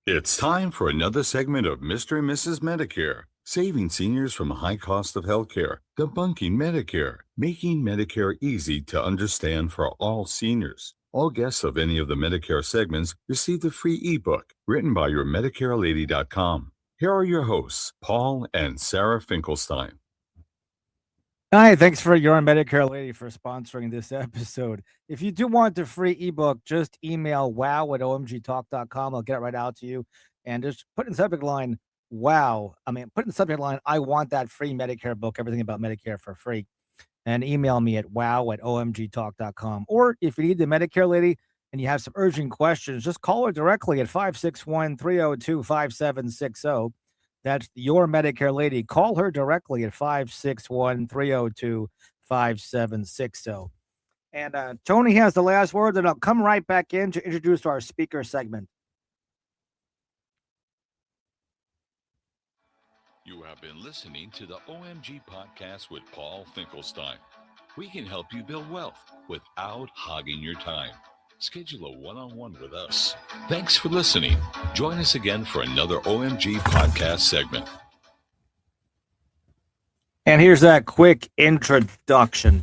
It's time for another segment of Mr. and Mrs. Medicare, saving seniors from a high cost of healthcare, debunking Medicare, making Medicare easy to understand for all seniors. All guests of any of the Medicare segments receive the free ebook written by your MedicareLady.com. Here are your hosts, Paul and Sarah Finkelstein. Hi, thanks for your Medicare Lady for sponsoring this episode. If you do want the free ebook, just email wow@omgtalk.com. I'll get it right out to you. And just put in the subject line, put in the subject line, I want that free Medicare book, everything about Medicare for free. And email me at wow@omgtalk.com. Or if you need the Medicare Lady and you have some urgent questions, just call her directly at 561-302-5760. That's your Medicare Lady. Call her directly at 561-302-5760. And Tony has the last word, and I'll come right back in to introduce our speaker segment. You have been listening to the OMG Podcast with Paul Finkelstein. We can help you build wealth without hogging your time. Schedule a one-on-one with us. Thanks for listening. Join us again for another OMG Podcast segment. And here's that quick introduction.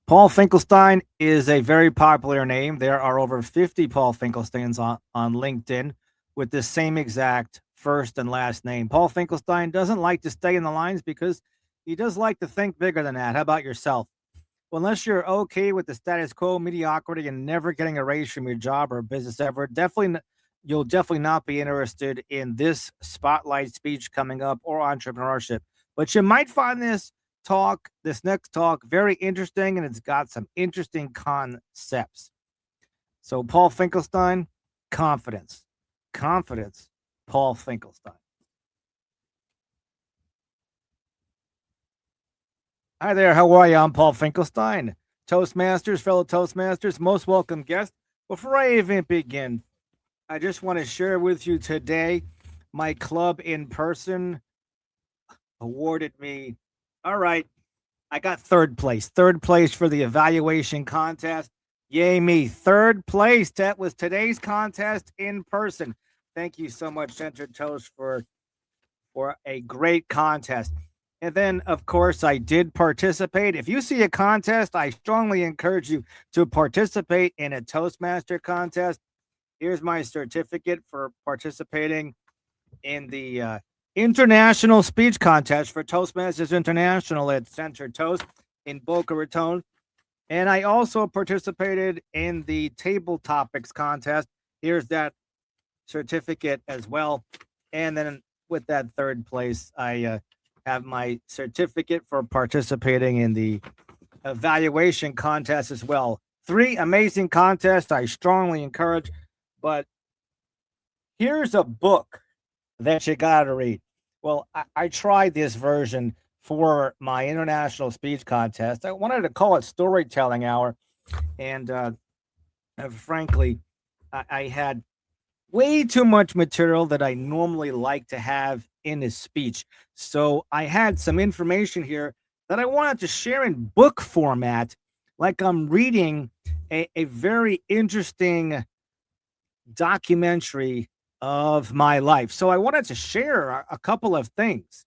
Paul Finkelstein is a very popular name. There are over 50 Paul Finkelsteins on LinkedIn with the same exact first and last name. Paul Finkelstein doesn't like to stay in the lines because he does like to think bigger than that. How about yourself? Well, unless you're okay with the status quo, mediocrity, and never getting a raise from your job or business ever, you'll definitely not be interested in this spotlight speech coming up or entrepreneurship. But you might find this next talk, very interesting, and it's got some interesting concepts. So, Paul Finkelstein, confidence, Paul Finkelstein. Hi there, how are you? I'm Paul Finkelstein, Toastmasters, fellow Toastmasters, most welcome guest. Before I even begin, I just want to share with you today, my club in person awarded me, all right, I got third place for the evaluation contest. Yay me, third place. That was today's contest in person. Thank you so much, Centered Toast, for a great contest. And then, of course, I did participate. If you see a contest, I strongly encourage you to participate in a Toastmaster contest. Here's my certificate for participating in the International Speech Contest for Toastmasters International at Centered Toast in Boca Raton. And I also participated in the Table Topics Contest. Here's that certificate as well. And then with that third place, I have my certificate for participating in the evaluation contest as well. 3 amazing contests I strongly encourage, but here's a book that you got to read. Well, I tried this version for my international speech contest. I wanted to call it Storytelling Hour, and frankly, I had way too much material that I normally like to have in a speech. So I had some information here that I wanted to share in book format, like I'm reading a very interesting documentary of my life. So I wanted to share a couple of things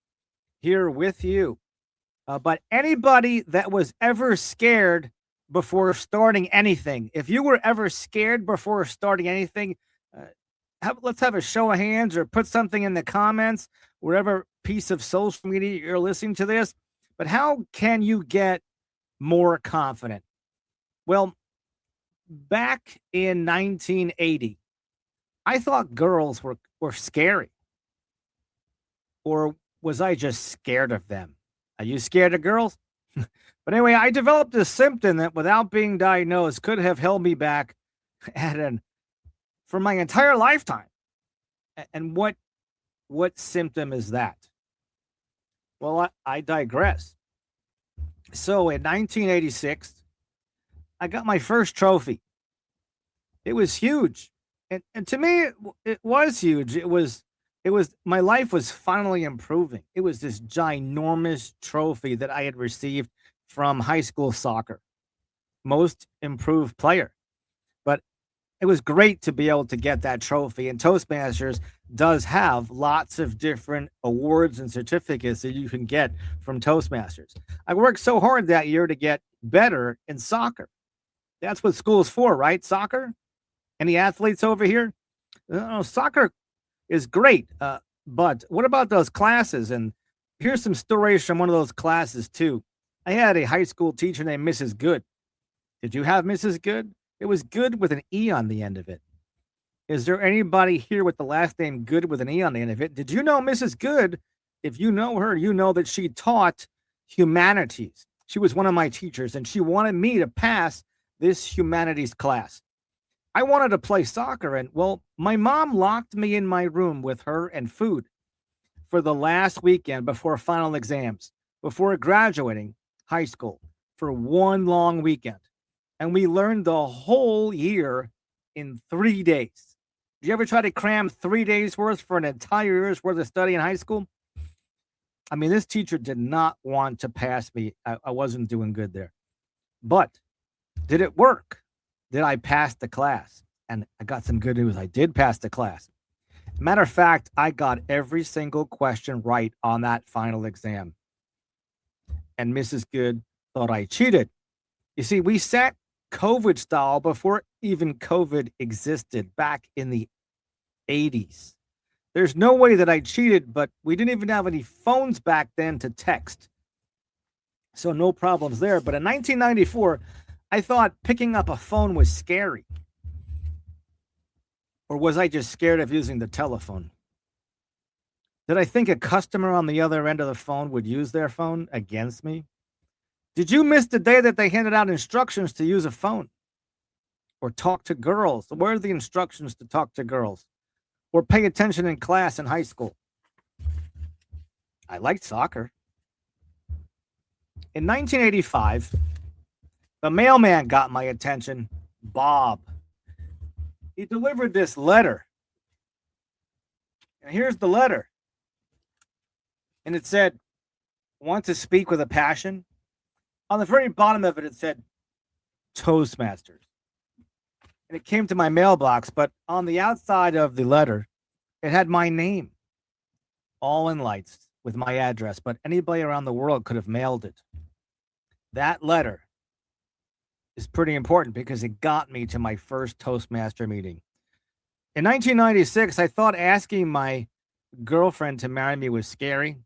here with you. But anybody that was ever scared before starting anything, if you were ever scared before starting anything, let's have a show of hands or put something in the comments, wherever piece of social media you're listening to this. But how can you get more confident? Well, back in 1980, I thought girls were scary. Or was I just scared of them? Are you scared of girls? But anyway, I developed a symptom that without being diagnosed could have held me back for my entire lifetime. And what symptom is that? Well, I digress. So in 1986, I got my first trophy. It was huge. And to me, it was huge. It was my life was finally improving. It was this ginormous trophy that I had received from high school soccer, most improved player. But it was great to be able to get that trophy. And Toastmasters does have lots of different awards and certificates that you can get from Toastmasters. I worked so hard that year to get better in soccer. That's what school's for, right? Soccer? Any athletes over here? Soccer is great. But what about those classes? And here's some stories from one of those classes, too. I had a high school teacher named Mrs. Good. Did you have Mrs. Good? It was Good with an E on the end of it. Is there anybody here with the last name Good with an E on the end of it? Did you know Mrs. Good? If you know her, you know that she taught humanities. She was one of my teachers, and she wanted me to pass this humanities class. I wanted to play soccer, and well, my mom locked me in my room with her and food for the last weekend before final exams, before graduating high school, for one long weekend. And we learned the whole year in 3 days. Did you ever try to cram 3 days worth for an entire year's worth of study in high school? I mean, this teacher did not want to pass me. I wasn't doing good there. But did it work? Did I pass the class? And I got some good news. I did pass the class. Matter of fact, I got every single question right on that final exam. And Mrs. Good thought I cheated. You see, we sat COVID style before even COVID existed back in the 80s. There's no way that I cheated, but we didn't even have any phones back then to text. So no problems there. But in 1994, I thought picking up a phone was scary. Or was I just scared of using the telephone? Did I think a customer on the other end of the phone would use their phone against me? Did you miss the day that they handed out instructions to use a phone? Or talk to girls? Where are the instructions to talk to girls? Or pay attention in class in high school? I liked soccer. In 1985, the mailman got my attention, Bob. He delivered this letter. And here's the letter. And it said, "Want to speak with a passion?" On the very bottom of it, it said, Toastmasters. And it came to my mailbox, but on the outside of the letter, it had my name, all in lights, with my address, but anybody around the world could have mailed it. That letter is pretty important because it got me to my first Toastmaster meeting. In 1996, I thought asking my girlfriend to marry me was scary,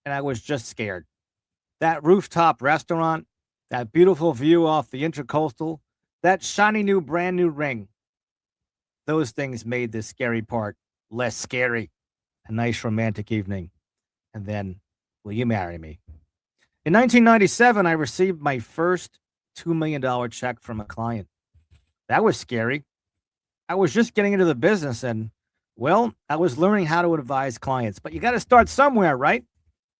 and I was just scared. That rooftop restaurant, that beautiful view off the Intracoastal, that shiny new brand new ring, those things made this scary part less scary. A nice romantic evening. And then, will you marry me? In 1997, I received my first $2 million check from a client. That was scary. I was just getting into the business and, well, I was learning how to advise clients. But you got to start somewhere, right?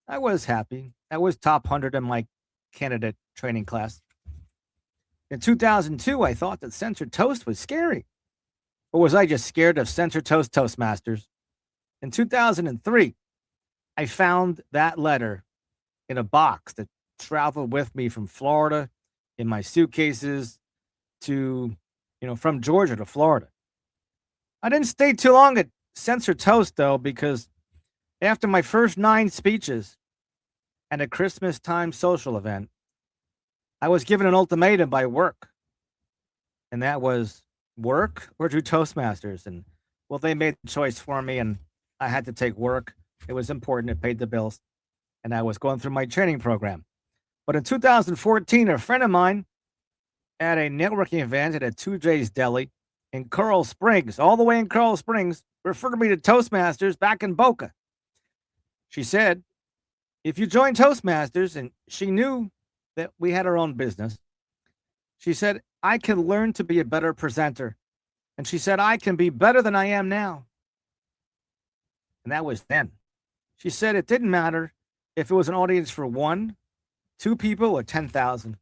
I was happy. I was top 100 in my candidate training class. In 2002, I thought that censored toast was scary. Or was I just scared of censored toast Toastmasters? In 2003, I found that letter in a box that traveled with me from Florida in my suitcases to, from Georgia to Florida. I didn't stay too long at Censored Toast, though, because after my first 9 speeches and a Christmas time social event, I was given an ultimatum by work. And that was work or do Toastmasters. And, well, they made the choice for me, and I had to take work. It was important. It paid the bills. And I was going through my training program. But in 2014, a friend of mine at a networking event at a 2J's Deli in Coral Springs, all the way in Coral Springs, referred me to Toastmasters back in Boca. She said, if you join Toastmasters, and she knew that we had our own business, she said, I can learn to be a better presenter. And she said, I can be better than I am now. And that was then. She said it didn't matter if it was an audience for 1, 2 people, or 10,000.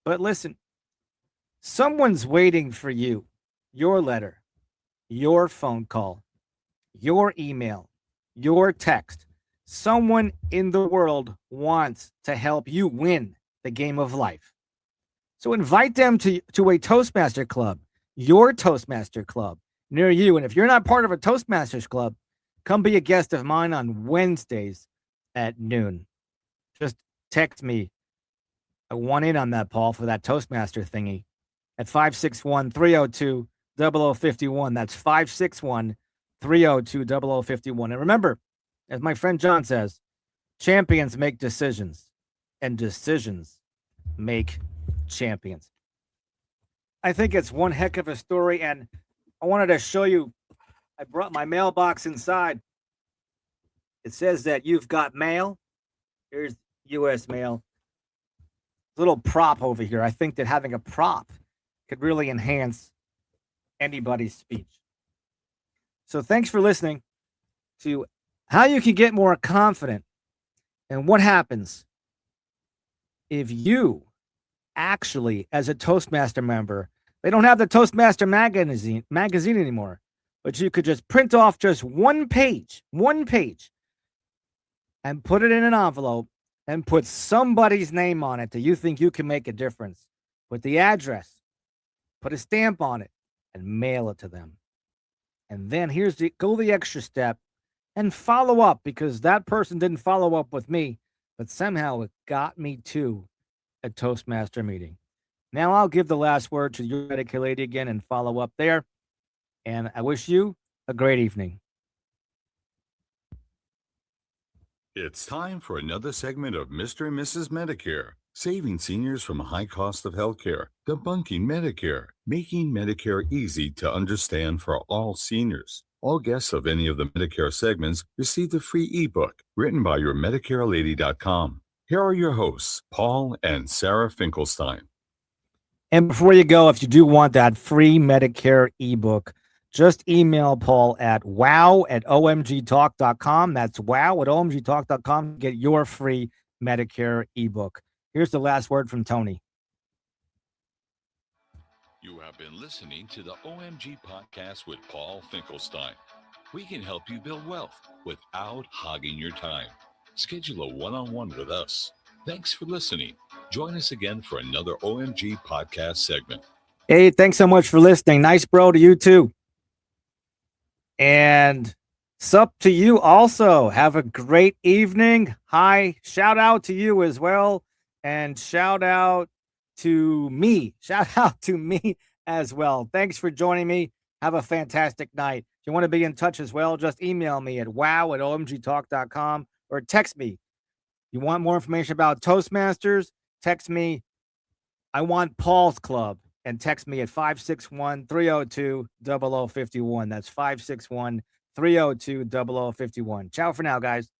But listen, someone's waiting for you, your letter, your phone call, your email, your text. Someone in the world wants to help you win the game of life. So invite them to a Toastmaster club, your Toastmaster club near you. And if you're not part of a Toastmasters club, come be a guest of mine on Wednesdays at noon. Just text me. I want in on that, Paul, for that Toastmaster thingy at 561-302-0051. That's 561-302-0051. And remember, as my friend John says, champions make decisions, and decisions make champions. I think it's one heck of a story, and I wanted to show you. I brought my mailbox inside. It says that you've got mail. Here's U.S. mail. Little prop over here. I think that having a prop could really enhance anybody's speech. So thanks for listening to how you can get more confident and what happens if you actually, as a Toastmaster member, they don't have the Toastmaster magazine anymore, but you could just print off just one page, and put it in an envelope and put somebody's name on it that you think you can make a difference. Put the address, put a stamp on it, and mail it to them. And then go the extra step and follow up, because that person didn't follow up with me, but somehow it got me to a Toastmaster meeting. Now I'll give the last word to your Medicare lady again and follow up there. And I wish you a great evening. It's time for another segment of Mr. and Mrs. Medicare, saving seniors from a high cost of healthcare, debunking Medicare, making Medicare easy to understand for all seniors. All guests of any of the Medicare segments receive a free ebook written by your MedicareLady.com. Here are your hosts, Paul and Sarah Finkelstein. And before you go, if you do want that free Medicare ebook, just email Paul at wow@omgtalk.com. That's wow@omgtalk.com. Get your free Medicare ebook. Here's the last word from Tony. You have been listening to the OMG Podcast with Paul Finkelstein. We can help you build wealth without hogging your time. Schedule a one-on-one with us. Thanks for listening. Join us again for another OMG Podcast segment. Hey, thanks so much for listening. Nice bro to you too. And sup to you also. Have a great evening. Hi, shout out to you as well. And shout out to me. Shout out to me as well. Thanks for joining me. Have a fantastic night. If you want to be in touch as well, just email me at wow@omgtalk.com or text me. You want more information about Toastmasters? Text me, I want Paul's Club, and text me at 561-302-0051. That's 561-302-0051. Ciao for now, guys.